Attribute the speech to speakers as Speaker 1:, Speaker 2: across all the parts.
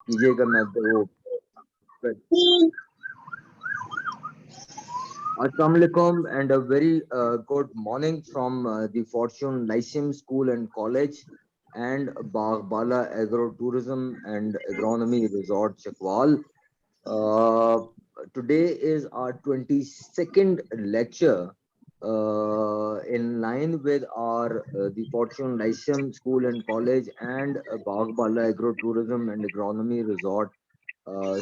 Speaker 1: कीजिएगा मैं वो Assalamu alaikum and a very good morning from the Fortune Lyceum School and College and Bala Agro Tourism and Agronomy Resort Chakwal. Uh, Today is our 22nd lecture in line with our the Fortune Lyceum School and College and Bala Agro Tourism and Agronomy Resort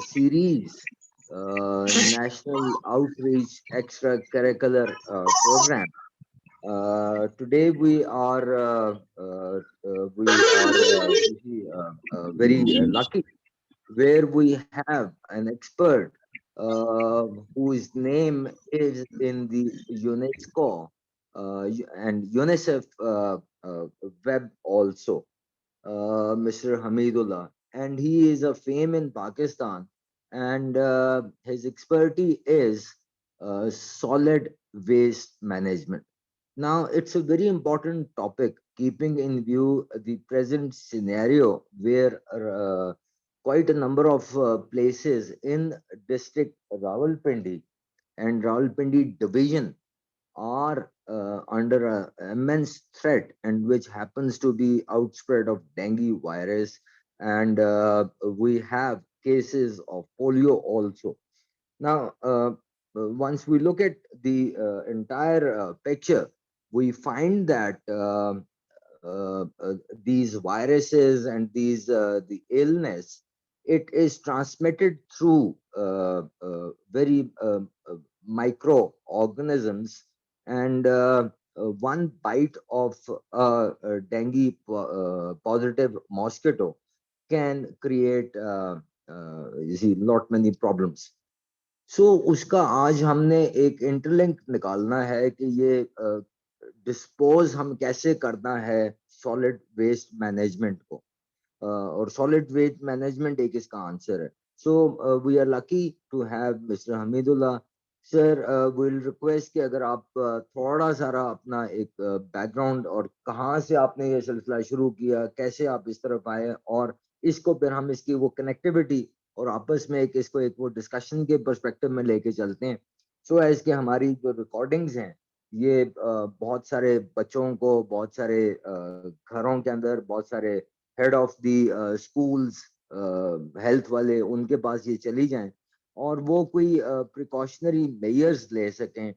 Speaker 1: series, National Outreach Extracurricular Program. Today we are very lucky where we have an expert whose name is in the UNESCO and UNICEF web also, Mr. Hamidullah, and he is a fame in Pakistan, and his expertise is solid waste management. Now, it's a very important topic, keeping in view the present scenario where quite a number of places in district Rawalpindi and Rawalpindi division are under a immense threat, and which happens to be outspread of dengue virus, and we have cases of polio also. Now, once we look at the entire picture, we find that these viruses and these the illness, it is transmitted through very microorganisms, and one bite of a dengue positive mosquito can create you see not many problems. सो उसका आज हमने एक interlink निकालना है कि ये dispose हम कैसे करना है सॉलिड वेस्ट मैनेजमेंट को, और सॉलिड वेस्ट मैनेजमेंट एक इसका आंसर है. So we are lucky to have mister Hamidullah sir. Will request कि अगर आप थोड़ा सारा अपना एक बैकग्राउंड और कहाँ से आपने ये सिलसिला शुरू किया, कैसे आप इस तरफ आए, और इसको फिर हम इसकी वो कनेक्टिविटी और आपस में एक इसको एक वो डिस्कशन के पर्सपेक्टिव में लेके चलते हैं. सो एज के हमारी जो रिकॉर्डिंग्स हैं ये बहुत सारे बच्चों को, बहुत सारे घरों के अंदर, बहुत सारे head of the schools, health वाले, उनके पास ये चली जाएं और वो कोई प्रिकॉशनरी मेयर्स ले सकें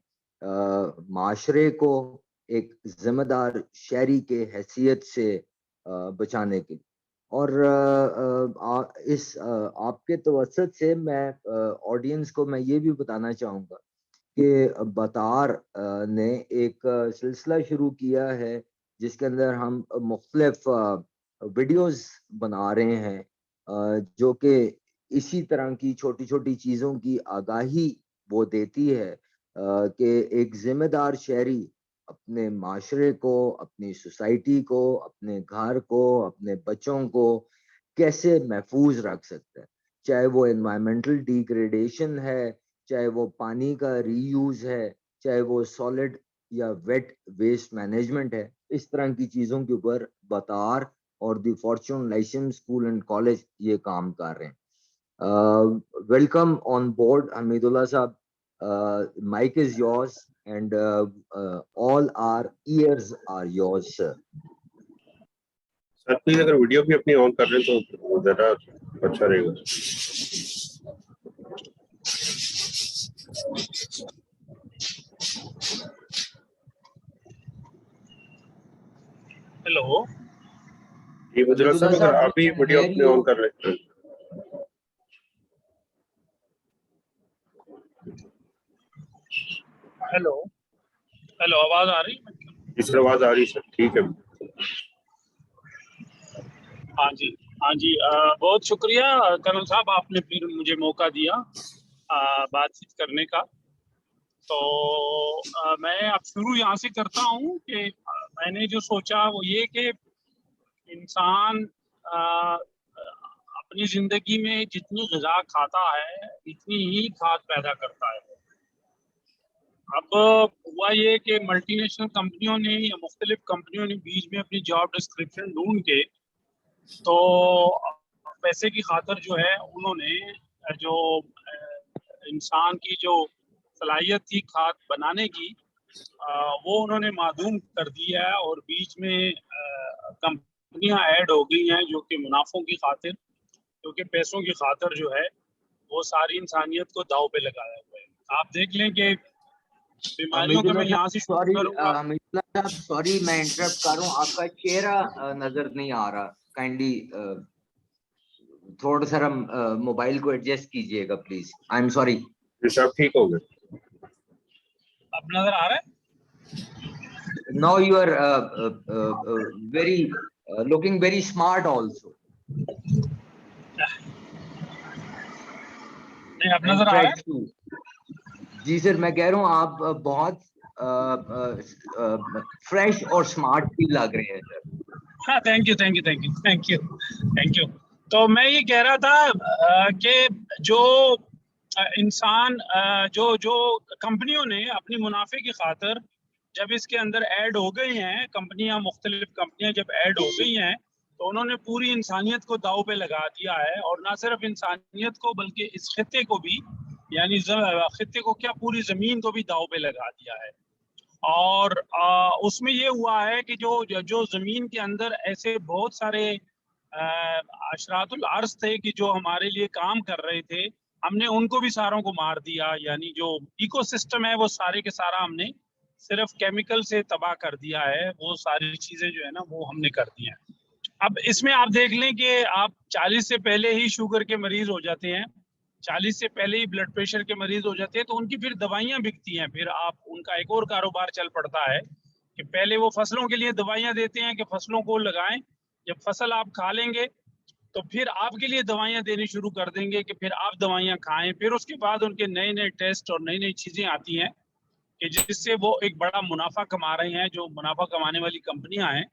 Speaker 1: माशरे को एक जिम्मेदार शहरी के हैसियत से बचाने के. और आपके तवसत से मैं ऑडियंस को मैं ये भी बताना चाहूँगा कि बतार ने एक सिलसिला शुरू किया है जिसके अंदर हम मुख्तलिफ वीडियोस बना रहे हैं जो कि इसी तरह की छोटी छोटी चीज़ों की आगाही वो देती है कि एक जिम्मेदार शहरी अपने माशरे को, अपनी सोसाइटी को, अपने घर को, अपने बच्चों को कैसे महफूज रख सकता है. चाहे वो एनवायरमेंटल डिग्रेडेशन है, चाहे वो पानी का रीयूज है, चाहे वो सॉलिड या वेट वेस्ट मैनेजमेंट है. इस तरह की चीज़ों के ऊपर बतार और the fortune licence school and college ये काम कर रहे हैं. वेलकम ऑन बोर्ड हमीदुल्लाह साहब. Mic is yours and all our ears are yours, sir.
Speaker 2: Sir please अगर वीडियो भी अपनी ऑन कर रहे हैं तो जरा अच्छा रहेगा.
Speaker 3: हेलो
Speaker 2: ये मुझे सर अगर आप भी वीडियो अपनी ऑन कर रहे हैं.
Speaker 3: हेलो हेलो आवाज आ रही है?
Speaker 2: इस आवाज आ रही सर. ठीक है.
Speaker 3: हाँ जी बहुत शुक्रिया कर्नल साहब, आपने फिर मुझे मौका दिया बातचीत करने का. तो मैं अब शुरू यहाँ से करता हूँ कि मैंने जो सोचा वो ये कि इंसान अपनी जिंदगी में जितनी ग़िज़ा खाता है इतनी ही खाद पैदा करता है. अब हुआ ये कि मल्टीनेशनल कंपनियों ने या मुख्तलिफ कंपनियों ने बीच में अपनी जॉब डिस्क्रिप्शन ढूंढ के तो पैसे की खातर जो है उन्होंने जो इंसान की जो सलाहियत थी खाद बनाने की वो उन्होंने मादूम कर दिया है, और बीच में कंपनियां ऐड हो गई हैं जो कि मुनाफों की खातिर, जो कि पैसों की खातिर जो है वो सारी इंसानियत को दाव पे लगाया हुआ है। आप देख लें कि बीमारियों का मैं यहाँ से शुरू
Speaker 1: सॉरी
Speaker 3: करूंगा।
Speaker 1: हमीदुल्लाह साहब, सॉरी मैं इंटरप्ट कर रहा हूँ, आपका चेहरा नजर नहीं आ रहा, काइंडली थोड़ा सा मोबाइल को एडजस्ट कीजिएगा प्लीज, आई एम सॉरी।
Speaker 2: ये सब ठीक हो गए?
Speaker 3: अब नजर आ रहा है?
Speaker 1: Now you are very looking very smart also.
Speaker 3: नहीं, अब नजर आ रहा है?
Speaker 1: जी सर, मैं कह रहा हूँ आप बहुत फ्रेश और स्मार्ट भी लग रहे हैं सर।
Speaker 3: हाँ, thank you thank you thank you thank you thank you. तो मैं ये कह रहा था कि जो इंसान जो जो कंपनियों ने अपनी मुनाफे की खातिर जब इसके अंदर ऐड हो गई हैं, कंपनियां मुख्तलिफ कंपनियां जब ऐड हो गई हैं तो उन्होंने पूरी इंसानियत को दांव पे लगा दिया है, और ना सिर्फ इंसानियत को बल्कि इस खित्ते को भी, यानी खित्ते को क्या पूरी जमीन को भी दांव पे लगा दिया है। और उसमें ये हुआ है कि जो जो जमीन के अंदर ऐसे बहुत सारे अशरातुल अर्ज थे कि जो हमारे लिए काम कर रहे थे, हमने उनको भी सारों को मार दिया। यानी जो इकोसिस्टम है वो सारे के सारा हमने सिर्फ केमिकल से तबाह कर दिया है, वो सारी चीजें जो है ना वो हमने कर दी हैं। अब इसमें आप देख लें कि आप 40 से पहले ही शुगर के मरीज हो जाते हैं, 40 से पहले ही ब्लड प्रेशर के मरीज हो जाते हैं, तो उनकी फिर दवाइयां बिकती हैं। फिर आप उनका एक और कारोबार चल पड़ता है कि पहले वो फसलों के लिए दवाइयां देते हैं कि फसलों को लगाएं, जब फसल आप खा लेंगे तो फिर आपके लिए दवाइयां देनी शुरू कर देंगे कि फिर आप दवाइयां खाएं। फिर उसके बाद उनके नए नए टेस्ट और नई नई चीजें आती हैं कि जिससे वो एक बड़ा मुनाफा कमा रहे हैं। जो मुनाफा कमाने वाली कंपनियां हैं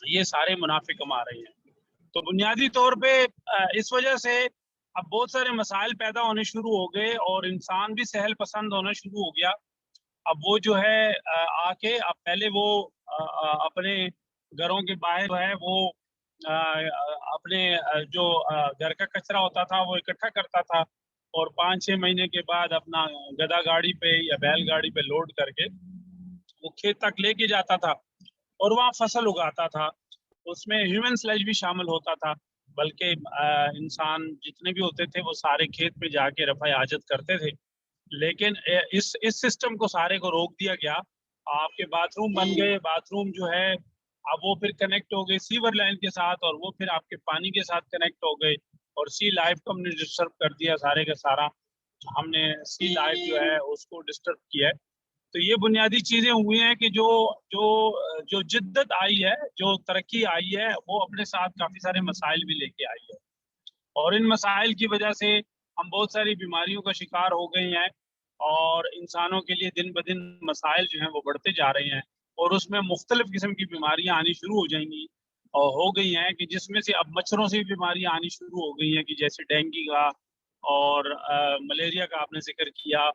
Speaker 3: ये सारे मुनाफे कमा रही हैं। तो बुनियादी तौर पे इस वजह से अब बहुत सारे मसाइल पैदा होने शुरू हो गए और इंसान भी सहल पसंद होना शुरू हो गया। अब वो जो है आके अब पहले वो अपने घरों के बाहर जो है वो अपने जो घर का कचरा होता था वो इकट्ठा करता था, और 5-6 महीने के बाद अपना गधा गाड़ी पे या बैल गाड़ी पे लोड करके वो खेत तक लेके जाता था और वहाँ फसल उगाता था। उसमें ह्यूमन स्लेज भी शामिल होता था, बल्कि इंसान जितने भी होते थे वो सारे खेत पे जाके रफ़ा हाजत करते थे। लेकिन इस सिस्टम को सारे को रोक दिया गया। आपके बाथरूम बन गए, बाथरूम जो है अब वो फिर कनेक्ट हो गए सीवर लाइन के साथ, और वो फिर आपके पानी के साथ कनेक्ट हो गए, और सी लाइफ को हमने डिस्टर्ब कर दिया सारे का सारा। हमने सी लाइफ जो है उसको डिस्टर्ब किया है। तो ये बुनियादी चीजें हुई हैं कि जो जो जो जिद्दत आई है, जो तरक्की आई है, वो अपने साथ काफी सारे मसाइल भी लेके आई है, और इन मसाइल की वजह से हम बहुत सारी बीमारियों का शिकार हो गए हैं, और इंसानों के लिए दिन ब दिन मसाइल जो हैं वो बढ़ते जा रहे हैं, और उसमें मुख्तलिफ किस्म की बीमारियां आनी शुरू हो जाएंगी और हो गई हैं कि जिसमें से अब मच्छरों से भी बीमारियां आनी शुरू हो गई हैं कि जैसे डेंगू का और मलेरिया का आपने जिक्र किया,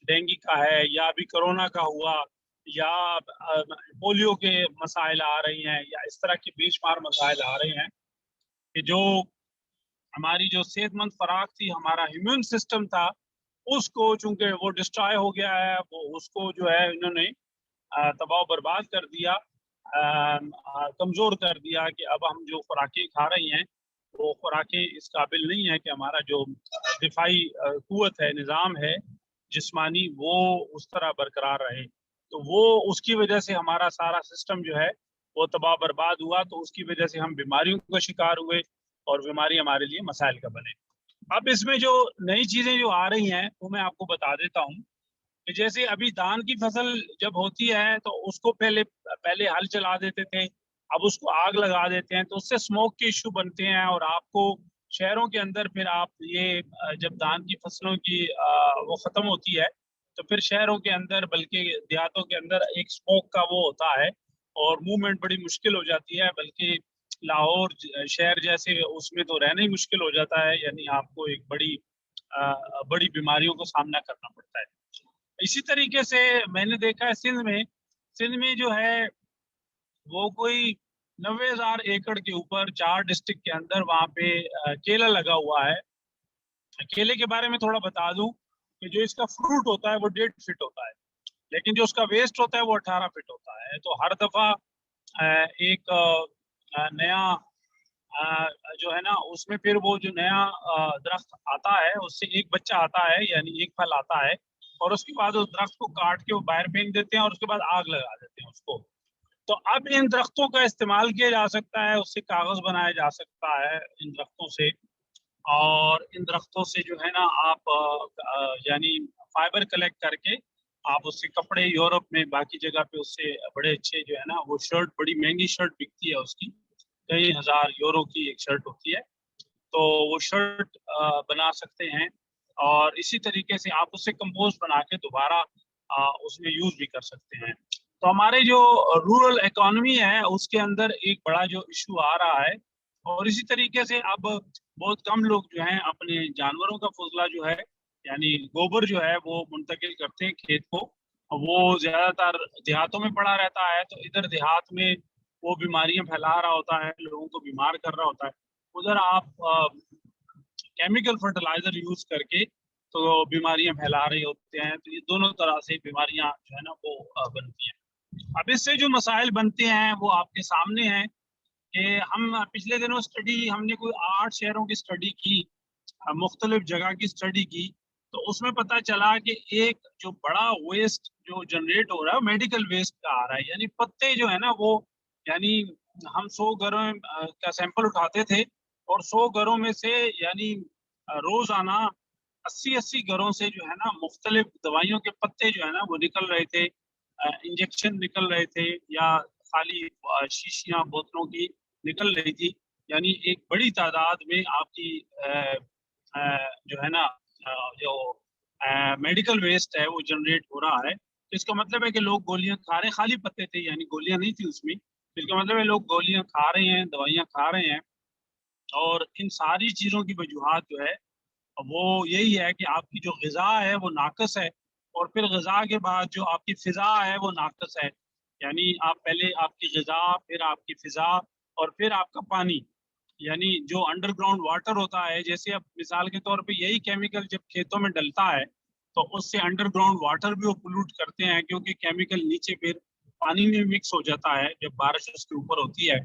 Speaker 3: डेंगू का है, या अभी कोरोना का हुआ, या पोलियो के मसाइल आ रही हैं, या इस तरह के बेशुमार मसाइल आ रहे हैं कि जो हमारी जो सेहतमंद खुराक थी, हमारा इम्यून सिस्टम था, उसको चूंकि वो डिस्ट्रॉय हो गया है, वो उसको जो है इन्होंने तबाह बर्बाद कर दिया, कमजोर कर दिया कि अब हम जो खुराकें खा रही हैं वो खुराकें इस काबिल नहीं है कि हमारा जो दिफाई कुव्वत है, निज़ाम है जिस्मानी, वो उस तरह बरकरार रहे। तो वो उसकी वजह से हमारा सारा सिस्टम जो है वो तबाह बर्बाद हुआ, तो उसकी वजह से हम बीमारियों का शिकार हुए और बीमारी हमारे लिए मसाइल का बने। अब इसमें जो नई चीजें जो आ रही हैं वो मैं आपको बता देता हूँ कि जैसे अभी धान की फसल जब होती है तो उसको पहले पहले हल चला देते थे, अब उसको आग लगा देते हैं, तो उससे स्मोक के इशू बनते हैं, और आपको शहरों के अंदर फिर आप ये जब धान की फसलों की वो खत्म होती है तो फिर शहरों के अंदर बल्कि देहातों के अंदर एक स्मोक का वो होता है और मूवमेंट बड़ी मुश्किल हो जाती है, बल्कि लाहौर शहर जैसे उसमें तो रहना ही मुश्किल हो जाता है, यानी आपको एक बड़ी बीमारियों को सामना करना पड़ता है। इसी तरीके से मैंने देखा है सिंध में जो है वो कोई 90,000 एकड़ के ऊपर 4 डिस्ट्रिक्ट के अंदर वहाँ पे केला लगा हुआ है। केले के बारे में थोड़ा बता दूं कि जो इसका फ्रूट होता है वो 1.5 फीट होता है, लेकिन जो उसका वेस्ट होता है वो 18 फीट होता है। तो हर दफा एक नया जो है ना, उसमें फिर वो जो नया दरख्त आता है उससे एक बच्चा आता है, यानी एक फल आता है, और उसके बाद उस दरख्त को काट के वो बाहर फेंक देते हैं और उसके बाद आग लगा देते हैं उसको। तो अब इन दरख्तों का इस्तेमाल किया जा सकता है, उससे कागज बनाया जा सकता है इन दरख्तों से, और इन दरख्तों से जो है ना आप यानी फाइबर कलेक्ट करके आप उससे कपड़े, यूरोप में बाकी जगह पे उससे बड़े अच्छे जो है ना, वो शर्ट, बड़ी महंगी शर्ट बिकती है उसकी, कई हजार यूरो की एक शर्ट होती है, तो वो शर्ट बना सकते हैं। और इसी तरीके से आप उससे कंपोस्ट बना के दोबारा उसमें यूज भी कर सकते हैं। तो हमारे जो रूरल इकोनॉमी है उसके अंदर एक बड़ा जो इशू आ रहा है, और इसी तरीके से अब बहुत कम लोग जो हैं अपने जानवरों का फजला जो है, यानी गोबर जो है, वो मुंतकिल करते हैं खेत को। वो ज्यादातर देहातों में पड़ा रहता है, तो इधर देहात में वो बीमारियां फैला रहा होता है, लोगों को बीमार कर रहा होता है। उधर आप केमिकल फर्टिलाइजर यूज करके तो बीमारियां फैला रहे होते हैं। तो ये दोनों तरह से बीमारियां जो है ना वो बनती हैं। अब इससे जो मसाइल बनते हैं वो आपके सामने हैं कि हम पिछले दिनों हमने कोई 8 शहरों की स्टडी की, मुख्तलिफ जगह की स्टडी की, तो उसमें पता चला कि एक जो बड़ा वेस्ट जो जनरेट हो रहा है मेडिकल वेस्ट का आ रहा है, यानी पत्ते जो है ना वो, यानी हम 100 घरों का सैंपल उठाते थे, और 100 घरों में से यानी रोजाना 80 घरों से जो है ना मुख्तलिफ दवाइयों के पत्ते जो है ना वो निकल रहे थे, इंजेक्शन निकल रहे थे, या खाली शीशियां बोतलों की निकल रही थी। यानी एक बड़ी तादाद में आपकी जो है ना जो मेडिकल वेस्ट है वो जनरेट हो रहा है। तो इसका मतलब है कि लोग गोलियां खा रहे हैं, खाली पत्ते थे यानी गोलियां नहीं थी उसमें, तो इसका मतलब है लोग गोलियां खा रहे हैं, दवाइयां खा रहे हैं। और इन सारी चीज़ों की वजूहात जो है वो यही है कि आपकी जो ग़िज़ा है वो नाक़िस है, और फिर ग़िज़ा के बाद जो आपकी फ़िज़ा है वो नाक़िस है। यानी आप पहले आपकी ग़िज़ा, फिर आपकी फ़िज़ा, और फिर आपका पानी, यानी जो अंडरग्राउंड वाटर होता है। जैसे अब मिसाल के तौर पे यही केमिकल जब खेतों में डलता है तो उससे अंडरग्राउंड वाटर भी वो पोल्यूट करते हैं, क्योंकि केमिकल नीचे फिर पानी में मिक्स हो जाता है। जब बारिश उसके ऊपर होती है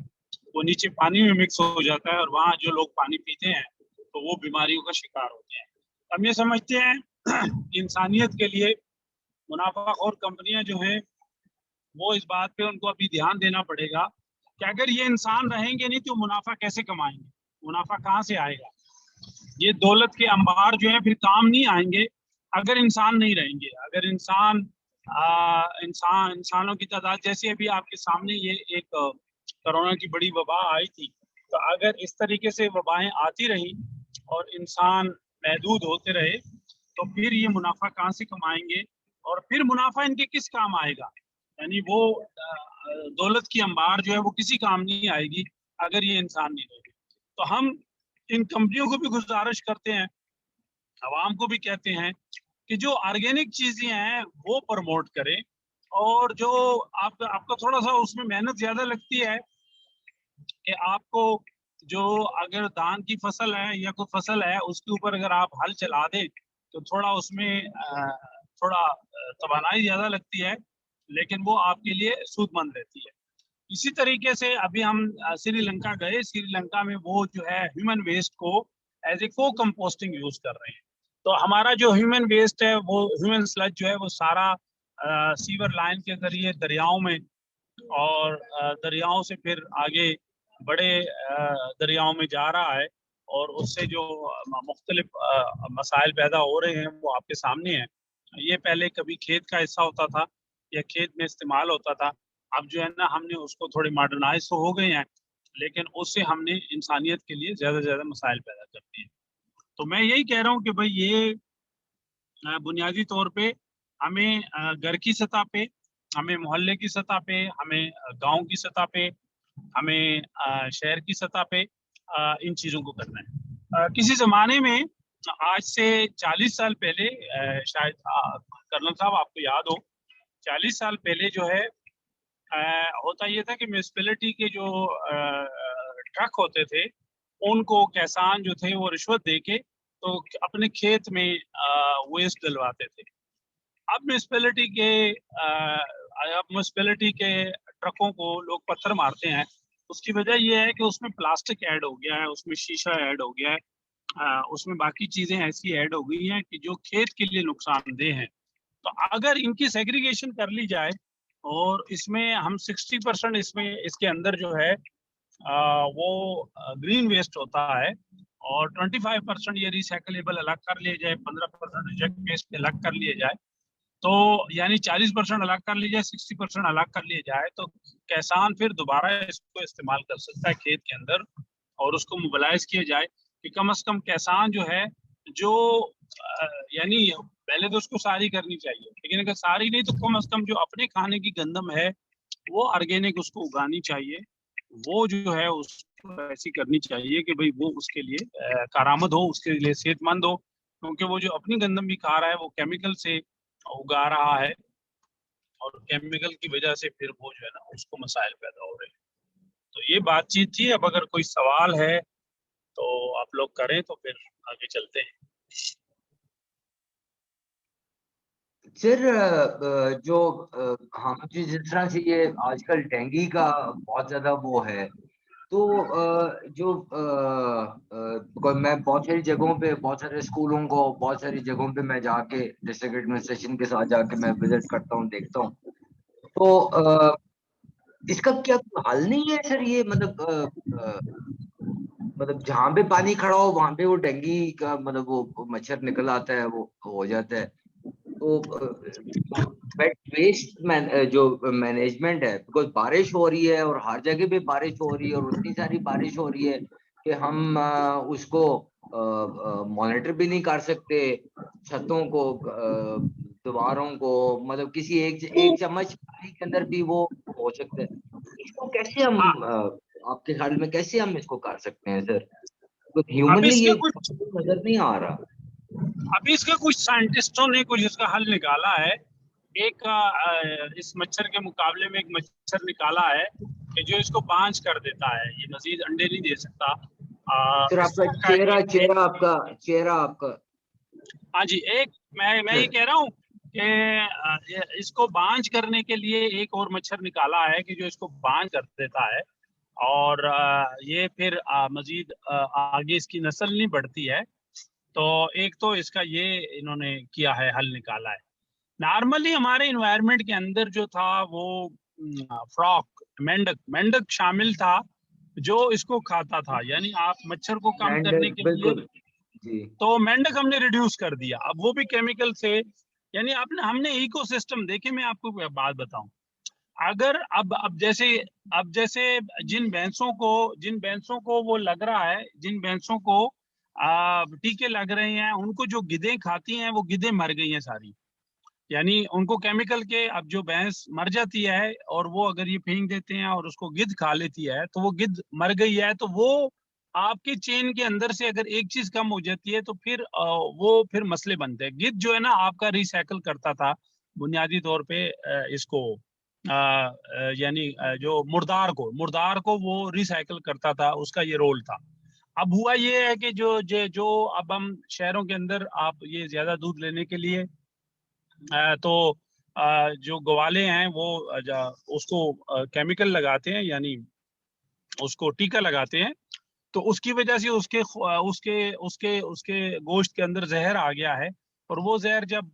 Speaker 3: वो नीचे पानी में मिक्स हो जाता है, और वहाँ जो लोग पानी पीते हैं तो वो बीमारियों का शिकार होते हैं। हम ये समझते हैं इंसानियत के लिए मुनाफाखोर कंपनियां जो हैं वो इस बात पे उनको अभी ध्यान देना पड़ेगा कि अगर ये इंसान रहेंगे नहीं तो मुनाफा कैसे कमाएंगे, मुनाफा कहाँ से आएगा। ये दौलत के अंबार जो है फिर काम नहीं आएंगे अगर इंसान नहीं रहेंगे। अगर इंसानों की तादाद, जैसे अभी आपके सामने ये एक कोरोना की बड़ी वबा आई थी, तो अगर इस तरीके से वबाएं आती रही और इंसान महदूद होते रहे तो फिर ये मुनाफा कहाँ से कमाएंगे, और फिर मुनाफा इनके किस काम आएगा। यानी वो दौलत की अंबार जो है वो किसी काम नहीं आएगी अगर ये इंसान नहीं रहेंगे। तो हम इन कंपनियों को भी गुजारिश करते हैं, आवाम को भी कहते हैं कि जो ऑर्गेनिक चीजें हैं वो प्रमोट करें, और जो आपका थोड़ा सा उसमें मेहनत ज्यादा लगती है कि आपको जो अगर धान की फसल है या कोई फसल है उसके ऊपर अगर आप हल चला दें तो थोड़ा उसमें थोड़ा तवानाई ज्यादा लगती है, लेकिन वो आपके लिए सूदमंद रहती है। इसी तरीके से अभी हम श्रीलंका गए, श्रीलंका में वो जो है ह्यूमन वेस्ट को एज ए को कंपोस्टिंग यूज कर रहे हैं। तो हमारा जो ह्यूमन वेस्ट है वो ह्यूमन स्लज जो है वो सारा सीवर लाइन के जरिए दरियाओं में, और दरियाओं से फिर आगे बड़े दरियाओं में जा रहा है, और उससे जो मुख्तलिफ मसाइल पैदा हो रहे हैं वो आपके सामने हैं। ये पहले कभी खेत का हिस्सा होता था या खेत में इस्तेमाल होता था, अब जो है ना हमने उसको थोड़े मॉडर्नाइज तो हो गए हैं, लेकिन उससे हमने इंसानियत के लिए ज्यादा से ज्यादा मसाइल पैदा कर दिए। तो मैं यही कह रहा हूँ कि भाई ये बुनियादी तौर पे हमें घर की सतह पे, हमें मोहल्ले की सतह पे, हमें गांव की सतह पे, हमें शहर की सतह पे इन चीज़ों को करना है। किसी ज़माने में आज से 40 साल पहले शायद कर्नल साहब आपको याद हो, 40 साल पहले जो है होता ये था कि म्यूनिसिपैलिटी के जो ट्रक होते थे उनको किसान जो थे वो रिश्वत देके तो अपने खेत में वेस्ट डलवाते थे। अब म्यूनिसिपैलिटी के ट्रकों को लोग पत्थर मारते हैं। उसकी वजह ये है कि उसमें प्लास्टिक ऐड हो गया है, उसमें शीशा ऐड हो गया है, उसमें बाकी चीजें ऐसी ऐड हो गई हैं कि जो खेत के लिए नुकसानदेह हैं। तो अगर इनकी सेग्रीगेशन कर ली जाए और इसमें हम 60% इसमें इसके अंदर जो है वो ग्रीन वेस्ट होता है और 25% ये रिसाइकलेबल अलग कर लिए जाए, 15% रिजेक्ट वेस्ट अलग कर लिए जाए, तो यानी 40% अलग कर लीजिए, 60% अलग कर लिए जाए, तो किसान फिर दोबारा इसको इस्तेमाल कर सकता है खेत के अंदर और उसको मोबिलाइज किया जाए कि कम से कम किसान जो है जो यानी पहले तो उसको सारी करनी चाहिए, लेकिन अगर सारी नहीं तो कम से कम जो अपने खाने की गंदम है वो ऑर्गेनिक उसको उगानी चाहिए, वो जो है उसको ऐसी करनी चाहिए कि भाई वो उसके लिए कारामद हो, उसके लिए सेहतमंद हो, क्योंकि वो जो अपनी गंदम भी खा रहा है वो केमिकल से उगा रहा है और केमिकल की वजह से फिर वो जो है ना उसको मसाइल पैदा हो रहे हैं। तो ये बातचीत थी। अब अगर कोई सवाल है तो आप लोग करें तो फिर आगे चलते हैं।
Speaker 1: सर जो हाँ जी, जिस तरह से ये आजकल डेंगू का बहुत ज्यादा वो है, तो मैं बहुत सारी जगहों पे, बहुत सारे स्कूलों को, बहुत सारी जगहों पे मैं जाके डिस्ट्रिक्ट एडमिनिस्ट्रेशन के साथ जाके मैं विजिट करता हूँ, देखता हूँ। तो इसका क्या कोई हल नहीं है सर? ये मतलब जहाँ पे पानी खड़ा हो वहां पे वो डेंगू का मतलब वो मच्छर निकल आता है, वो हो जाता है। तो वेट वेस्ट जो मैनेजमेंट है, बिकॉज बारिश हो रही है और हर जगह पे बारिश हो रही है और उतनी सारी बारिश हो रही है कि हम उसको मॉनिटर भी नहीं कर सकते, छतों को, दीवारों को, मतलब किसी एक चम्मच पानी के अंदर भी वो हो सकता है। इसको कैसे हम
Speaker 3: हाँ,
Speaker 1: आपके ख्याल में कैसे हम इसको कर सकते हैं सर? तो
Speaker 3: अब
Speaker 1: ह्यूमनली
Speaker 3: इसका
Speaker 1: ये
Speaker 3: कुछ
Speaker 1: नजर नहीं आ रहा।
Speaker 3: अभी इसका कुछ साइंटिस्टों ने कुछ इसका हल निकाला है। एक इस मच्छर के मुकाबले में एक मच्छर निकाला है कि जो इसको बांझ कर देता है, ये मजीद अंडे नहीं दे सकता।
Speaker 1: सर आपका
Speaker 3: इसका
Speaker 1: चेहरा चेहरा आपका
Speaker 3: हाँ जी, एक मैं ये कह रहा हूँ कि इसको बांझ करने के लिए एक और मच्छर निकाला है कि जो इसको बांझ कर देता है और ये फिर मजीद आगे इसकी नस्ल नहीं बढ़ती है। तो एक तो इसका ये इन्होंने किया है, हल निकाला है। नॉर्मली हमारे इन्वायरमेंट के अंदर जो था वो फ्रॉक, मेंढक मेंढक शामिल था जो इसको खाता था, यानी आप मच्छर को कम करने
Speaker 1: मेंढक,
Speaker 3: के लिए
Speaker 1: बिल्कुल जी।
Speaker 3: तो मेंढक हमने रिड्यूस कर दिया, अब वो भी केमिकल से, यानी आपने हमने इकोसिस्टम देखे। मैं आपको एक बात बताऊं, अगर अब जैसे जिन भैंसों को वो लग रहा है, जिन भैंसों को टीके लग रहे हैं, उनको जो गिद्धें खाती हैं वो गिद्धें मर गई हैं सारी, यानी उनको केमिकल के, अब जो भैंस मर जाती है और वो अगर ये फेंक देते हैं और उसको गिद्ध खा लेती है तो वो गिद्ध मर गई है, तो वो आपकी चेन के अंदर से अगर एक चीज कम हो जाती है तो फिर वो फिर मसले बनते हैं। गिद्ध जो है ना आपका रिसाइकल करता था बुनियादी तौर पे इसको यानी जो मुर्दार को वो रिसाइकल करता था, उसका ये रोल था। अब हुआ ये है कि जो अब हम शहरों के अंदर आप ये ज्यादा दूध लेने के लिए तो जो ग्वाले हैं वो उसको केमिकल लगाते हैं, यानी उसको टीका लगाते हैं, तो उसकी वजह से उसके उसके उसके गोश्त के अंदर जहर आ गया है और वो जहर जब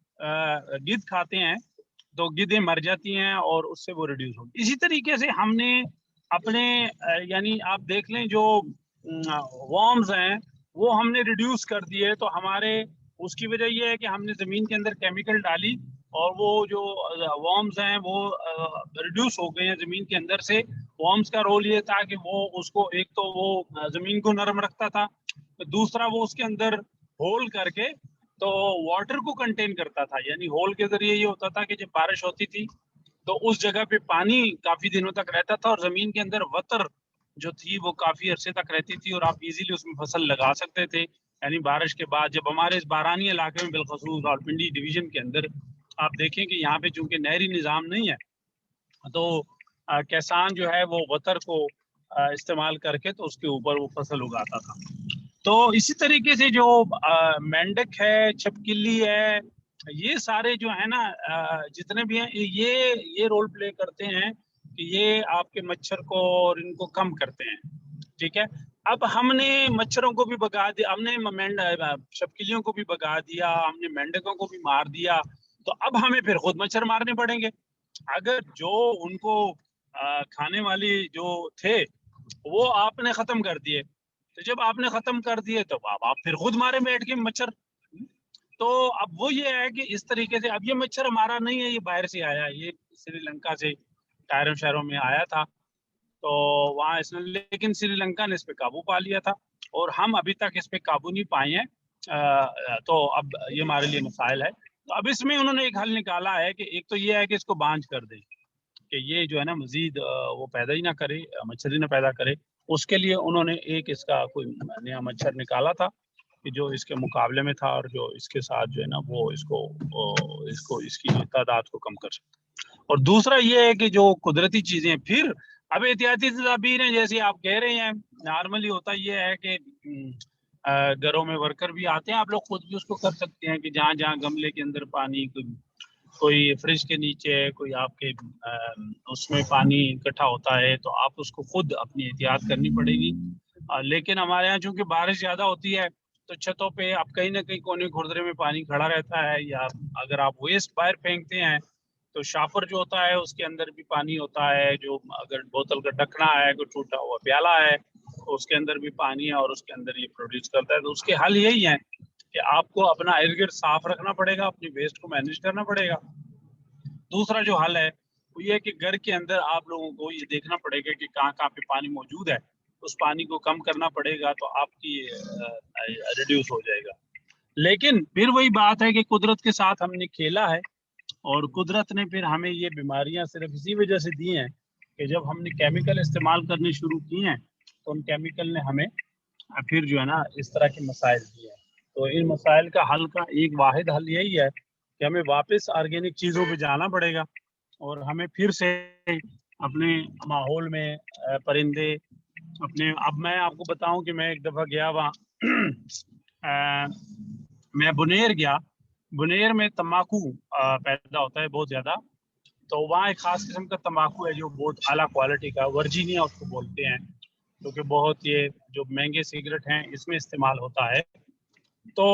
Speaker 3: गिद्ध खाते हैं तो गिद्धें मर जाती हैं और उससे वो रिड्यूस होगी। इसी तरीके से हमने अपने यानी आप देख लें जो वर्म्स हैं वो हमने रिड्यूस कर दिए, तो हमारे उसकी वजह ये है कि हमने जमीन के अंदर केमिकल डाली और वो जो वर्म्स हैं वो रिड्यूस हो गए हैं जमीन के अंदर से। वर्म्स का रोल ये था कि वो उसको एक तो वो जमीन को नरम रखता था, दूसरा वो उसके अंदर होल करके तो वाटर को कंटेन करता था, यानी होल के जरिए ये होता था कि जब बारिश होती थी तो उस जगह पे पानी काफी दिनों तक रहता था और जमीन के अंदर वतर जो थी वो काफी अरसे तक रहती थी और आप इजीली उसमें फसल लगा सकते थे। यानी बारिश के बाद जब हमारे इस बारानी इलाके में बिलखसूस रावलपिंडी डिवीजन के अंदर आप देखें कि यहाँ पे चूंकि नहरी निज़ाम नहीं है तो किसान जो है वो वतर को इस्तेमाल करके तो उसके ऊपर वो फसल उगाता था। तो इसी तरीके से जो मेंढक है, छिपकली है, ये सारे जो है ना जितने भी हैं ये रोल प्ले करते हैं कि ये आपके मच्छर को और इनको कम करते हैं, ठीक है। अब हमने मच्छरों को भी भगा दिया, हमने छिपकलियों को भी भगा दिया, हमने मेंढकों को भी मार दिया, तो अब हमें फिर खुद मच्छर मारने पड़ेंगे। अगर जो उनको खाने वाली जो थे वो आपने खत्म कर दिए, तो जब आपने खत्म कर दिए तो आप फिर खुद मारे बैठ के मच्छर। तो अब वो ये है कि इस तरीके से, अब ये मच्छर हमारा नहीं है, ये बाहर से आया, ये श्रीलंका से टायरों शहरों में आया था, तो वहाँ इसने, लेकिन श्रीलंका ने इस पे काबू पा लिया था और हम अभी तक इस पे काबू नहीं पाए हैं। तो अब ये हमारे लिए मसाइल है। तो अब इसमें उन्होंने एक हल निकाला है कि एक तो ये है कि इसको बांझ कर दें कि ये जो है ना मजीद वो पैदा ही ना करे, मच्छर ही ना पैदा करे। उसके लिए उन्होंने एक इसका कोई नया मच्छर निकाला था कि जो इसके मुकाबले में था और जो इसके साथ जो है ना वो इसको इसकी तादाद को कम कर सकता। और दूसरा ये है कि जो कुदरती चीजें, फिर अब एहतियाती तदाबीर हैं, जैसे आप कह रहे हैं, नॉर्मली होता ये है कि घरों में वर्कर भी आते हैं, आप लोग खुद भी उसको कर सकते हैं कि जहाँ जहाँ गमले के अंदर पानी, कोई फ्रिज के नीचे, कोई आपके उसमें पानी इकट्ठा होता है, तो आप उसको खुद अपनी एहतियात करनी पड़ेगी। लेकिन हमारे यहाँ चूंकि बारिश ज्यादा होती है तो छतों पे आप कहीं ना कहीं कोने खुरदरे में पानी खड़ा रहता है, या अगर आप वेस्ट बाहर फेंकते हैं तो शाफर जो होता है उसके अंदर भी पानी होता है, जो अगर बोतल का ढकना है, कोई टूटा हुआ प्याला है तो उसके अंदर भी पानी है और उसके अंदर ये प्रोड्यूस करता है। तो उसके हल यही है कि आपको अपना इर्द गिर्द साफ रखना पड़ेगा, अपनी वेस्ट को मैनेज करना पड़ेगा। दूसरा जो हल है वो ये है कि घर के अंदर आप लोगों को ये देखना पड़ेगा कि कहाँ कहाँ पे पानी मौजूद है, उस पानी को कम करना पड़ेगा, तो आपकी रिड्यूस हो जाएगा। लेकिन फिर वही बात है कि कुदरत के साथ हमने खेला है और कुदरत ने फिर हमें ये बीमारियां सिर्फ इसी वजह से दी हैं कि जब हमने केमिकल इस्तेमाल करने शुरू किए हैं तो उन केमिकल ने हमें फिर जो है ना इस तरह के मसाइल दिए हैं। तो इन मसाइल का हल का एक वाहिद हल यही है कि हमें वापस ऑर्गेनिक चीज़ों पे जाना पड़ेगा और हमें फिर से अपने माहौल में परिंदे अपने, अब मैं आपको बताऊं कि मैं एक दफ़ा गया वहाँ मैं बुनेर गया, बुनेर में तम्बाकू पैदा होता है बहुत ज़्यादा, तो वहाँ एक ख़ास किस्म का तम्बाकू है जो बहुत आला क्वालिटी का, वर्जीनिया उसको बोलते हैं, क्योंकि बहुत ये जो महंगे सिगरेट हैं इसमें इस्तेमाल होता है। तो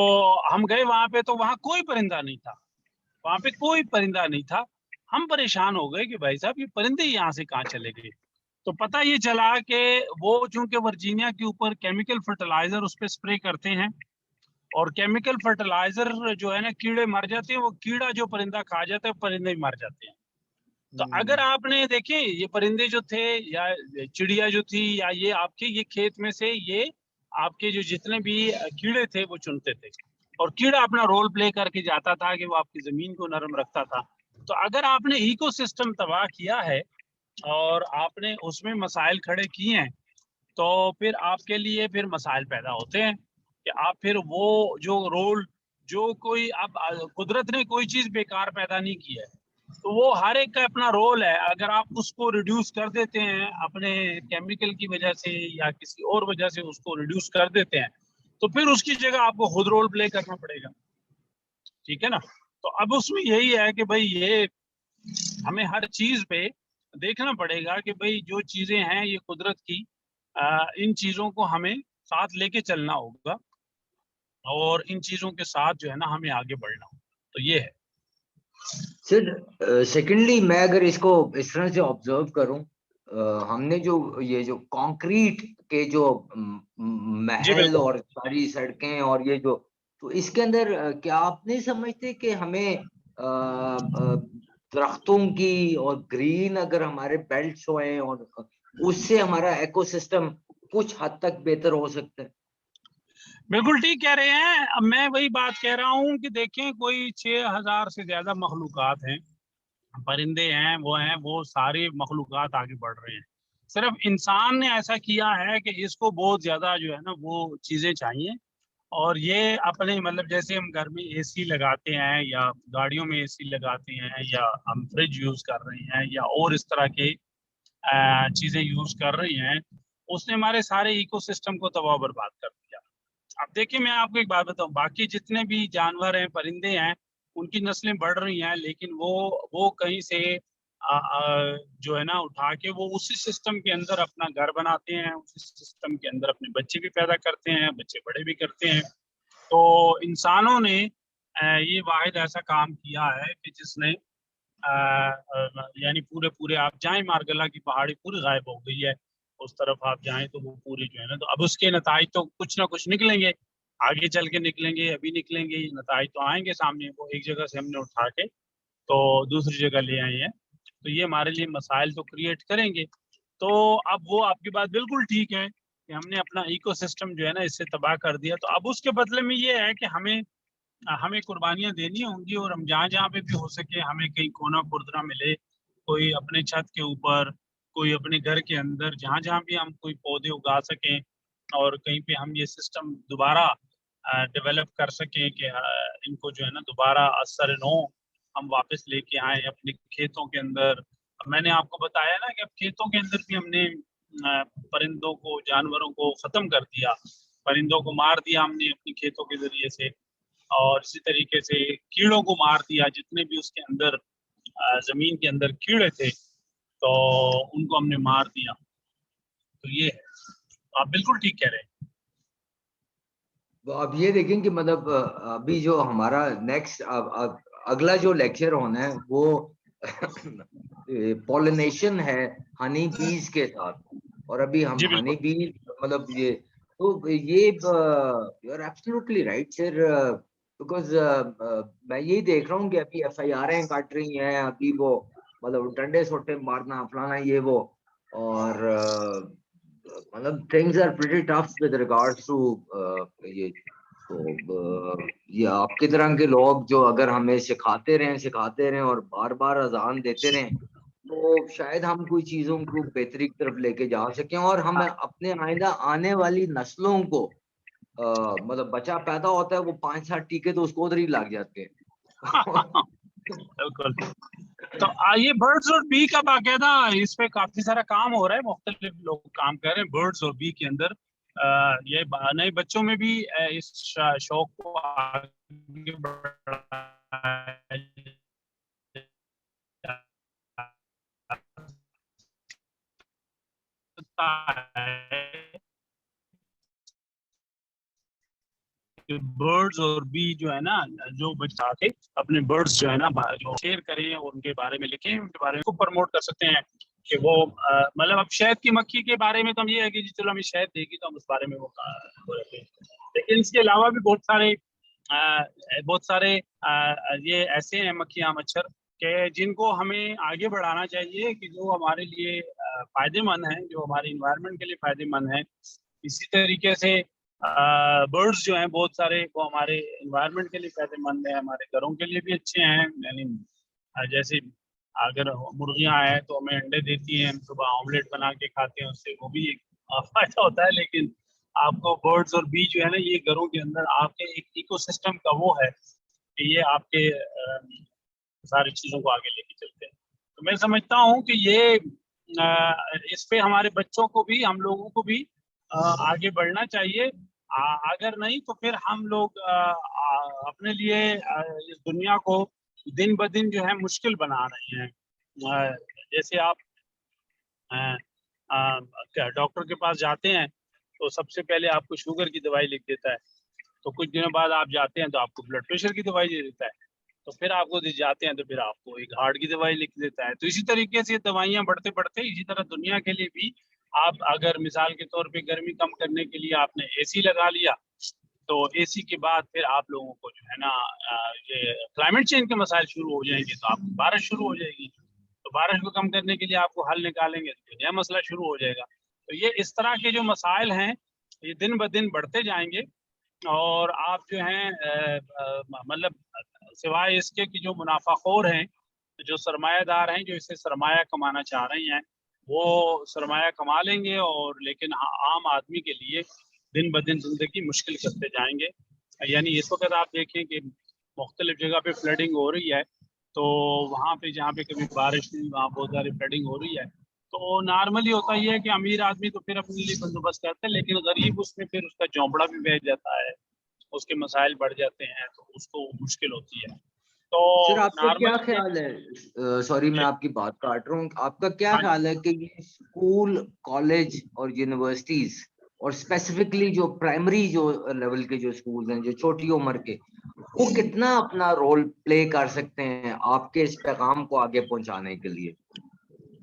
Speaker 3: हम गए वहाँ पे, तो वहाँ कोई परिंदा नहीं था, वहाँ पे कोई परिंदा नहीं था। हम परेशान हो गए कि भाई साहब ये परिंदे यहाँ से कहाँ चले गए। तो पता ये चला कि वो चूंकि वर्जीनिया के ऊपर केमिकल फर्टिलाइजर उस पर स्प्रे करते हैं और केमिकल फर्टिलाइजर जो है ना कीड़े मर जाते हैं, वो कीड़ा जो परिंदा खा जाता है परिंदे भी मर जाते हैं। तो अगर आपने देखे ये परिंदे जो थे या चिड़िया जो थी या ये आपके ये खेत में से ये आपके जो जितने भी कीड़े थे वो चुनते थे और कीड़ा अपना रोल प्ले करके जाता था कि वो आपकी जमीन को नरम रखता था। तो अगर आपने इकोसिस्टम तबाह किया है और आपने उसमें मसाइल खड़े किए हैं तो फिर आपके लिए फिर मसाइल पैदा होते हैं कि आप फिर वो जो रोल जो कोई अब कुदरत ने कोई चीज बेकार पैदा नहीं की है, तो वो हर एक का अपना रोल है। अगर आप उसको रिड्यूस कर देते हैं अपने केमिकल की वजह से या किसी और वजह से उसको रिड्यूस कर देते हैं तो फिर उसकी जगह आपको खुद रोल प्ले करना पड़ेगा, ठीक है ना। तो अब उसमें यही है कि भाई ये हमें हर चीज पे देखना पड़ेगा कि भाई जो चीजें हैं ये कुदरत की, इन चीजों को हमें साथ लेके चलना होगा और इन चीजों के साथ जो है ना हमें आगे बढ़ना होगा। तो ये है
Speaker 1: सर। सेकेंडली मैं अगर इसको इस तरह से ऑब्जर्व करूं, हमने जो ये जो कंक्रीट के जो
Speaker 3: जी
Speaker 1: महल
Speaker 3: बिल्कुल।
Speaker 1: और सारी सड़कें और ये जो, तो इसके अंदर क्या आप नहीं समझते कि हमें दरख्तों की और ग्रीन अगर हमारे बेल्ट होए और उससे हमारा इकोसिस्टम कुछ हद तक बेहतर हो सकता है?
Speaker 3: बिल्कुल ठीक कह रहे हैं। अब मैं वही बात कह रहा हूँ कि देखें कोई 6000 से ज्यादा मखलूकात हैं, परिंदे हैं, वो सारे मखलूकात आगे बढ़ रहे हैं। सिर्फ इंसान ने ऐसा किया है कि इसको बहुत ज्यादा जो है ना वो चीजें चाहिए और ये अपने मतलब जैसे हम घर में एसी लगाते हैं या गाड़ियों में एसी लगाते हैं या हम फ्रिज यूज कर रहे हैं या और इस तरह के चीज़ें यूज़ कर रही हैं, उसने हमारे सारे इकोसिस्टम को तबाह बर्बाद कर दिया। अब देखिए मैं आपको एक बात बताऊं, बाकी जितने भी जानवर हैं, परिंदे हैं, उनकी नस्लें बढ़ रही हैं, लेकिन वो कहीं से जो है ना उठा के वो उसी सिस्टम के अंदर अपना घर बनाते हैं, उसी सिस्टम के अंदर अपने बच्चे भी पैदा करते हैं, बच्चे बड़े भी करते हैं। तो इंसानों ने ये वाहिद ऐसा काम किया है कि जिसने यानी पूरे पूरे आप जाएं, मार्गला की पहाड़ी पूरी गायब हो गई है, उस तरफ आप जाएं तो वो पूरी जो है ना, तो अब उसके नताइज तो कुछ ना कुछ निकलेंगे, आगे चल के निकलेंगे, अभी निकलेंगे, ये नताइज तो आएंगे सामने। वो एक जगह से हमने उठा के तो दूसरी जगह ले आए हैं, तो ये हमारे लिए मसाइल तो क्रिएट करेंगे। तो अब वो आपकी बात बिल्कुल ठीक है कि हमने अपना इकोसिस्टम जो है ना इससे तबाह कर दिया, तो अब उसके बदले में ये है कि हमें कुर्बानियां देनी होंगी, और हम जहाँ जहाँ पे भी हो सके हमें कहीं कोना खुरदरा मिले, कोई अपने छत के ऊपर, कोई अपने घर के अंदर, जहाँ जहाँ भी हम कोई पौधे उगा सकें, और कहीं पे हम ये सिस्टम दोबारा डेवलप कर सकें कि इनको जो है ना दोबारा असर नो हम वापस लेके आए अपने खेतों के अंदर। अब मैंने आपको बताया ना कि अब खेतों के अंदर भी हमने परिंदों को, जानवरों को खत्म कर दिया, परिंदों को मार दिया हमने अपनी खेतों के जरिए से, और इसी तरीके से कीड़ों को मार दिया, जितने भी उसके अंदर जमीन के अंदर कीड़े थे तो उनको हमने मार दिया। तो ये है, तो आप बिल्कुल ठीक कह रहे हैं।
Speaker 1: तो आप ये देखें कि मतलब अभी जो हमारा नेक्स्ट अगला जो लेक्चर होना है वो पॉलिनेशन है हनी बीज के साथ, और अभी हम
Speaker 3: जी
Speaker 1: हनी
Speaker 3: बिल्कुल।
Speaker 1: बीज मतलब ये, तो ये you are absolutely right sir, because मैं यही देख रहा हूँ कि अभी FIR काट रही हैं, अभी वो मतलब डंडे सोटे मारना फलाना ये वो, और मतलब things are pretty tough with regards to ये। तो ये आपकी तरह के लोग जो अगर हमें सिखाते रहें और बार बार अजान देते रहें, तो शायद हम कोई चीजों को बेहतरी की तरफ लेके जा सकें, और हम अपने आइंदा आने वाली नस्लों को मतलब बच्चा पैदा होता है वो 5-7 टीके तो उसको उधर ही लग जाते हैं।
Speaker 3: बिल्कुल। तो ये बर्ड्स और बी का बाकायदा इस पे काफी सारा काम हो रहा है, मुख्तलिफ लोग काम कर रहे हैं बर्ड्स और बी के अंदर। ये नए बच्चों में भी इस शौक को आगे बढ़ाया जाता है। बर्ड्स और बी जो है ना, जो बच्चा के अपने बर्ड्स जो है ना जो शेयर करें और उनके बारे में लिखें, उनके बारे में प्रमोट कर सकते हैं कि वो मतलब अब शहद की मक्खी के बारे में तो हम ये है कि चलो हमें शहद देगी तो हम उस बारे में वो रहते हैं, लेकिन इसके अलावा भी बहुत सारे ये ऐसे हैं मक्खियाँ, मच्छर के जिनको हमें आगे बढ़ाना चाहिए, कि जो हमारे लिए फायदेमंद हैं, जो हमारे इन्वायरमेंट के लिए फायदेमंद हैं। इसी तरीके से बर्ड्स जो हैं बहुत सारे, वो हमारे इन्वायरमेंट के लिए फायदेमंद है, हमारे घरों के लिए भी अच्छे हैं। यानी जैसे अगर मुर्गियां हैं तो हमें अंडे देती हैं, हम सुबह ऑमलेट बना के खाते हैं, उससे वो भी एक फायदा होता है। लेकिन आपको बर्ड्स और बी जो है ना, ये घरों के अंदर आपके एक इकोसिस्टम का वो है कि ये आपके सारी चीजों को आगे लेके चलते हैं। तो मैं समझता हूँ कि ये इस पे हमारे बच्चों को भी, हम लोगों को भी आगे बढ़ना चाहिए। अगर नहीं तो फिर हम लोग अपने लिए इस दुनिया को दिन ब दिन जो है मुश्किल बना रहे हैं। जैसे आप डॉक्टर के पास जाते हैं तो सबसे पहले आपको शुगर की दवाई लिख देता है, तो कुछ दिनों बाद आप जाते हैं तो आपको ब्लड प्रेशर की दवाई दे देता है, तो फिर आपको जाते हैं तो फिर आपको एक हार्ट की दवाई लिख देता है। तो इसी तरीके से दवाइयां बढ़ते बढ़ते इसी तरह दुनिया के लिए भी, आप अगर मिसाल के तौर पे गर्मी कम करने के लिए आपने AC लगा लिया, तो AC के बाद फिर आप लोगों को जो है ना ये क्लाइमेट चेंज के मसाइल शुरू हो जाएंगे, तो आपको बारिश शुरू हो जाएगी, तो बारिश को कम करने के लिए आपको हल निकालेंगे तो नया मसला शुरू हो जाएगा। तो ये इस तरह के जो मसाइल हैं ये दिन ब दिन बढ़ते जाएंगे, और आप जो हैं मतलब सिवाय इसके कि जो मुनाफाखोर हैं, जो सरमायादार हैं, जो इससे सरमाया कमाना चाह रहे हैं, वो सरमाया कमा लेंगे, और लेकिन आम आदमी के लिए दिन ब दिन जिंदगी मुश्किल करते जाएंगे। यानी इस वक्त आप देखें कि मुख्तलिफ जगह पे फ्लडिंग हो रही है, तो वहाँ पे जहाँ पे कभी बारिश नहीं, वहाँ बहुत सारी फ्लडिंग हो रही है, تو نارملی ہوتا یہ ہے کہ امیر آدمی تو پھر اپنے لیے بندوبست کرتے ہیں، لیکن غریب اس میں پھر اس کا جھونپڑا بھی بہ جاتا ہے، اس کے مسائل بڑھ جاتے ہیں، تو اس کو مشکل ہوتی ہے. تو
Speaker 1: سر آپ کا کیا
Speaker 3: نارملی
Speaker 1: خیال ہے، سوری میں آپ کی بات کاٹ رہا ہوں، آپ کا کیا
Speaker 3: ہاں
Speaker 1: خیال ہے کہ یہ اسکول، کالج اور یونیورسٹیز اور اسپیسیفکلی جو پرائمری جو لیول کے جو اسکولز ہیں، جو چھوٹی عمر کے، وہ کتنا اپنا رول پلے کر سکتے ہیں آپ کے اس پیغام کو آگے پہنچانے کے لیے؟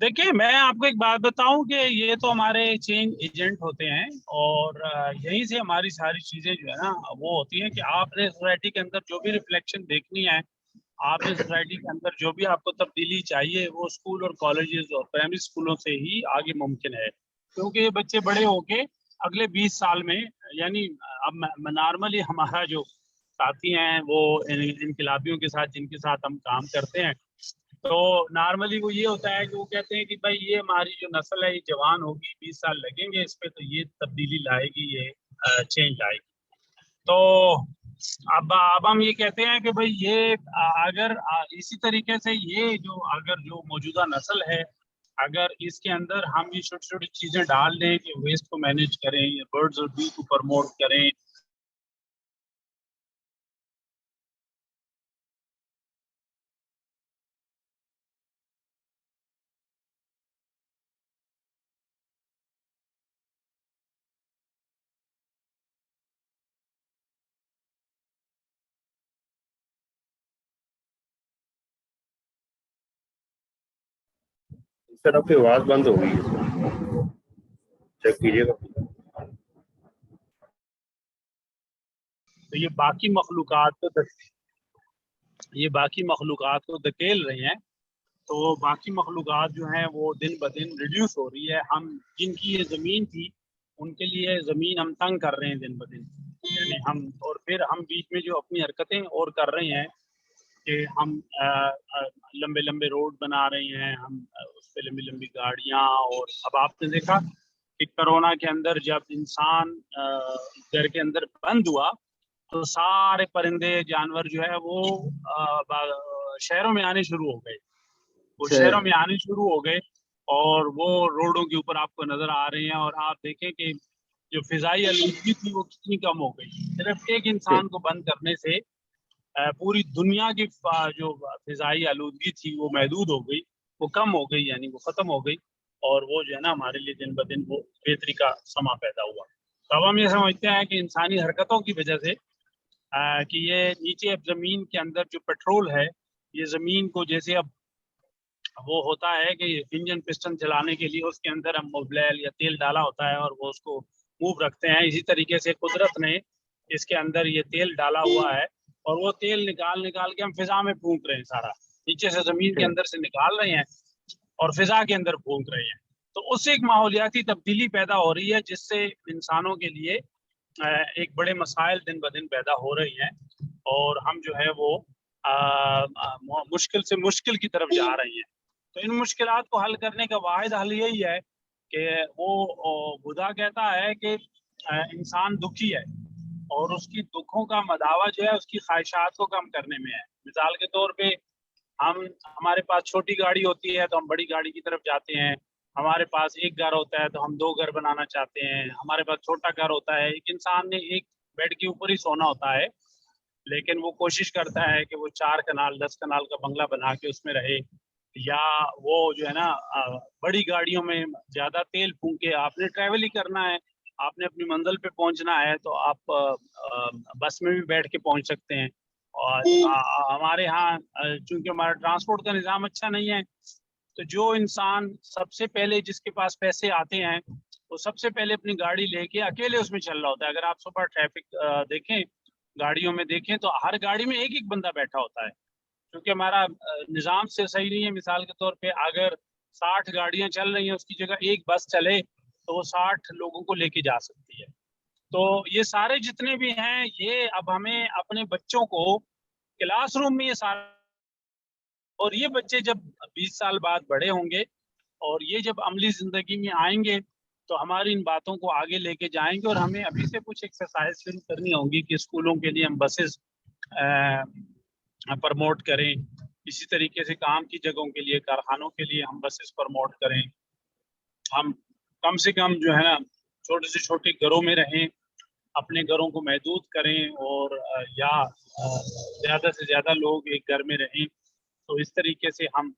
Speaker 3: دیکھیے میں آپ کو ایک بات بتاؤں کہ یہ تو ہمارے چینج ایجنٹ ہوتے ہیں، اور یہیں سے ہماری ساری چیزیں جو ہے نا وہ ہوتی ہیں کہ آپ نے سوسائٹی کے اندر جو بھی ریفلیکشن دیکھنی ہے، آپ نے سوسائٹی کے اندر جو بھی آپ کو تبدیلی چاہیے، وہ اسکول اور کالجز اور پرائمری اسکولوں سے ہی آگے ممکن ہے. کیونکہ یہ بچے بڑے ہو کے اگلے 20 سال میں، یعنی اب نارملی ہمارا جو ساتھی ہیں وہ انقلابیوں کے ساتھ جن کے ساتھ ہم کام کرتے ہیں، تو نارملی وہ یہ ہوتا ہے کہ وہ کہتے ہیں کہ بھائی یہ ہماری جو نسل ہے یہ جوان ہوگی، 20 سال لگیں گے اس پہ، تو یہ تبدیلی لائے گی، یہ چینج آئے گی. تو اب ہم یہ کہتے ہیں کہ بھائی یہ اگر اسی طریقے سے یہ اگر جو موجودہ نسل ہے، اگر اس کے اندر ہم یہ چھوٹی چھوٹی چیزیں ڈال دیں کہ ویسٹ کو مینیج کریں، یا برڈز اور بی کو پروموٹ کریں.
Speaker 2: سر آپ کی آواز بند ہو گئی ہے، چیک کیجیے گا.
Speaker 3: تو یہ باقی مخلوقات کو دھکیل رہے ہیں. تو باقی مخلوقات جو ہیں وہ دن بدن ریڈیوس ہو رہی ہے. ہم جن کی یہ زمین تھی ان کے لیے زمین ہم تنگ کر رہے ہیں دن بدن، یعنی اور پھر ہم بیچ میں جو اپنی حرکتیں اور کر رہے ہیں کہ ہم لمبے لمبے روڈ بنا رہے ہیں، ہم اس پہ لمبی لمبی گاڑیاں. اور اب آپ نے دیکھا کہ کرونا کے اندر جب انسان گھر کے اندر بند ہوا تو سارے پرندے جانور جو ہے وہ شہروں میں آنے شروع ہو گئے. وہ شہروں میں آنے شروع ہو گئے اور وہ روڈوں کے اوپر آپ کو نظر آ رہے ہیں. اور آپ دیکھیں کہ جو فضائی آلودگی تھی وہ کتنی کم ہو گئی. صرف ایک انسان کو بند کرنے سے پوری دنیا کی جو فضائی آلودگی تھی وہ محدود ہو گئی، وہ کم ہو گئی، یعنی وہ ختم ہو گئی. اور وہ جو ہے نا ہمارے لیے دن بدن وہ بہتری کا سما پیدا ہوا. تو اب ہم یہ سمجھتے ہیں کہ انسانی حرکتوں کی وجہ سے کہ یہ نیچے اب زمین کے اندر جو پیٹرول ہے، یہ زمین کو جیسے اب وہ ہوتا ہے کہ انجن پسٹن چلانے کے لیے اس کے اندر ہم موبلائل یا تیل ڈالا ہوتا ہے اور وہ اس کو موو رکھتے ہیں، اسی طریقے سے قدرت نے اس کے اندر یہ تیل ڈالا ہوا ہے اور وہ تیل نکال کے ہم فضا میں پھونک رہے ہیں. سارا نیچے سے زمین کے اندر سے نکال رہے ہیں اور فضا کے اندر پھونک رہے ہیں. تو اس سے ایک ماحولیاتی تبدیلی پیدا ہو رہی ہے جس سے انسانوں کے لیے ایک بڑے مسائل دن بدن پیدا ہو رہی ہیں اور ہم جو ہے وہ مشکل سے مشکل کی طرف جا رہی ہیں. تو ان مشکلات کو حل کرنے کا واحد حل یہی ہے کہ وہ خدا کہتا ہے کہ انسان دکھی ہے اور اس کی دکھوں کا مداوا جو ہے اس کی خواہشات کو کم کرنے میں ہے. مثال کے طور پہ ہمارے پاس چھوٹی گاڑی ہوتی ہے تو ہم بڑی گاڑی کی طرف جاتے ہیں. ہمارے پاس ایک گھر ہوتا ہے تو ہم 2 گھر بنانا چاہتے ہیں. ہمارے پاس چھوٹا گھر ہوتا ہے، ایک انسان نے ایک بیڈ کے اوپر ہی سونا ہوتا ہے، لیکن وہ کوشش کرتا ہے کہ وہ 4 کنال 10 کنال کا بنگلہ بنا کے اس میں رہے. یا وہ جو ہے نا بڑی گاڑیوں میں زیادہ تیل پھونکے. آپ نے ٹریول ہی کرنا ہے، آپ نے اپنی منزل پہ پہنچنا ہے تو آپ بس میں بھی بیٹھ کے پہنچ سکتے ہیں. اور ہمارے ہاں چونکہ ہمارا ٹرانسپورٹ کا نظام اچھا نہیں ہے تو جو انسان سب سے پہلے جس کے پاس پیسے آتے ہیں وہ سب سے پہلے اپنی گاڑی لے کے اکیلے اس میں چل رہا ہوتا ہے. اگر آپ صبح ٹریفک دیکھیں، گاڑیوں میں دیکھیں تو ہر گاڑی میں ایک بندہ بیٹھا ہوتا ہے کیونکہ ہمارا نظام سے صحیح نہیں ہے. مثال کے طور پہ اگر 60 گاڑیاں چل رہی ہیں اس کی جگہ ایک بس چلے تو وہ 60 لوگوں کو لے کے جا سکتی ہے. تو یہ سارے جتنے بھی ہیں یہ اب ہمیں اپنے بچوں کو کلاس روم میں یہ سارا، اور یہ بچے جب 20 سال بعد بڑے ہوں گے اور یہ جب عملی زندگی میں آئیں گے تو ہماری ان باتوں کو آگے لے کے جائیں گے. اور ہمیں ابھی سے کچھ ایکسرسائز شروع کرنی ہوگی کہ اسکولوں کے لیے ہم بسز پروموٹ کریں، اسی طریقے سے کام کی جگہوں کے لیے، کارخانوں کے لیے ہم بسز پروموٹ کریں. ہم کم سے کم جو ہے نا چھوٹے سے چھوٹے گھروں میں رہیں, اپنے گھروں کو محدود کریں, اور یا زیادہ سے زیادہ لوگ ایک گھر میں رہیں, تو اس طریقے سے ہم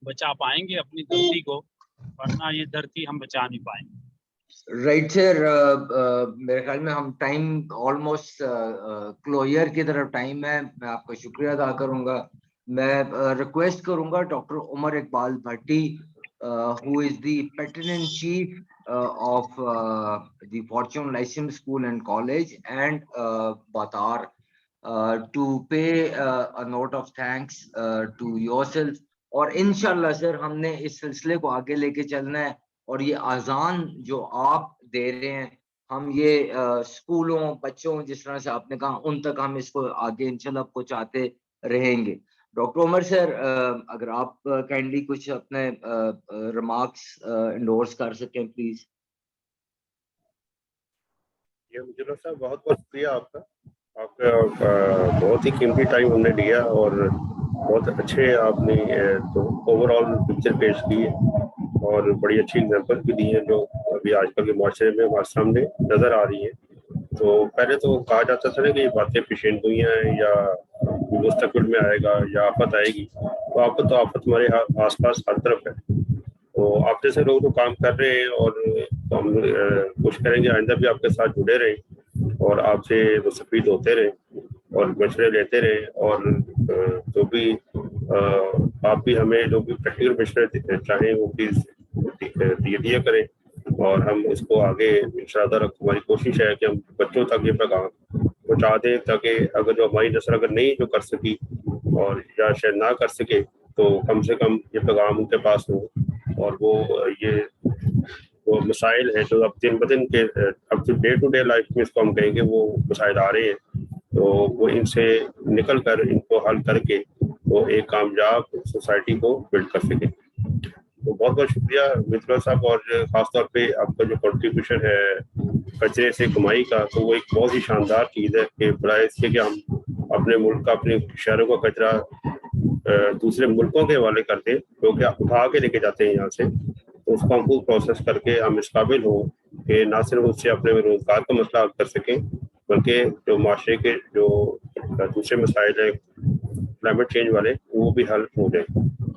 Speaker 3: بچا پائیں گے اپنی دھرتی کو, ورنہ یہ دھرتی ہم بچا نہیں پائیں گے.
Speaker 1: رائٹ سر, میرے خیال میں ہم ٹائم آلموسٹ کلوئر کی طرف ٹائم ہے. میں آپ کا شکریہ ادا کروں گا. میں ریکویسٹ کروں گا doctor Umar Iqbal Bhatti, who is the patron in chief of the Fortune Lyceum School and College and Batar, to pay a note of thanks to yourself. اور انشاءاللہ سر ہم نے اس سلسلے کو آگے لے کے چلنا ہے, اور یہ اذان جو آپ دے رہے ہیں ہم یہ اسکولوں بچوں جس طرح سے آپ نے کہا ان تک ہم اس کو آگے انشاءاللہ پہنچاتے رہیں گے. ڈاکٹر عمر سر, اگر آپ کائنڈلی کچھ اپنے ریمارکس انڈورس کر سکیں پلیز.
Speaker 2: مجھے صاحب بہت بہت شکریہ آپ کا بہت ہی قیمتی ٹائم ہم نے لیا, اور بہت اچھے آپ نے تو اوور آل پکچر پیش کی ہے, اور بڑی اچھی ایگزامپل بھی دی ہیں جو ابھی آج کل کے معاشرے میں ہمارے سامنے نظر آ رہی ہیں. تو پہلے تو کہا جاتا تھا نا کہ یہ باتیں پیشین گوئیاں ہیں یا مستقبل میں آئے گا یا آفت آئے گی, تو آفت ہمارے آس پاس ہر طرف ہے. تو آپ جیسے لوگ جو کام کر رہے ہیں, اور ہم کوشش کریں گے آئندہ بھی آپ کے ساتھ جڑے رہیں اور آپ سے مستفید ہوتے رہیں اور مشورے لیتے رہیں, اور جو بھی آپ بھی ہمیں جو بھی پریکٹیکل مشورے چاہیں وہ بھی دیا کریں, اور ہم اس کو آگے انشاءاللہ ہماری کوشش ہے کہ ہم بچوں تک یہ پیغام پہنچا دیں, تاکہ اگر جو ہماری نسل اگر نہیں جو کر سکی اور یا شاید نہ کر سکے تو کم سے کم یہ پیغام ان کے پاس ہو, اور وہ مسائل ہیں جو اب دن بدن کے اب ڈے ٹو ڈے لائف میں اس کو ہم کہیں گے وہ مسائل آ رہے ہیں, تو وہ ان سے نکل کر ان کو حل کر کے وہ ایک کامیاب سوسائٹی کو بلڈ کر سکیں. تو بہت بہت شکریہ مترا صاحب, اور خاص طور پہ آپ کا جو کنٹریبیوشن ہے کچرے سے کمائی کا, تو وہ ایک بہت ہی شاندار چیز ہے کہ برائے اس کے کہ ہم اپنے ملک کا اپنے شہروں کا کچرا دوسرے ملکوں کے حوالے کرتے, کیونکہ اٹھا کے لے کے جاتے ہیں یہاں سے, تو اس کو ہم خود پروسیس کر کے ہم اس قابل ہوں کہ نہ صرف اس سے اپنے روزگار کا مسئلہ حل کر سکیں, بلکہ جو معاشرے کے جو دوسرے مسائل ہیں کلائمیٹ چینج والے وہ بھی حل ہو جائیں.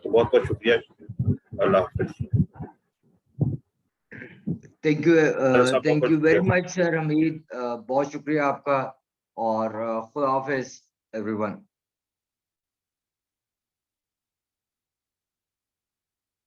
Speaker 2: تو بہت بہت شکریہ, اللہ حافظ.
Speaker 1: تھینک یو ویری مچ سر حمید, بہت شکریہ آپ کا, اور خدا حافظ ایوری ون.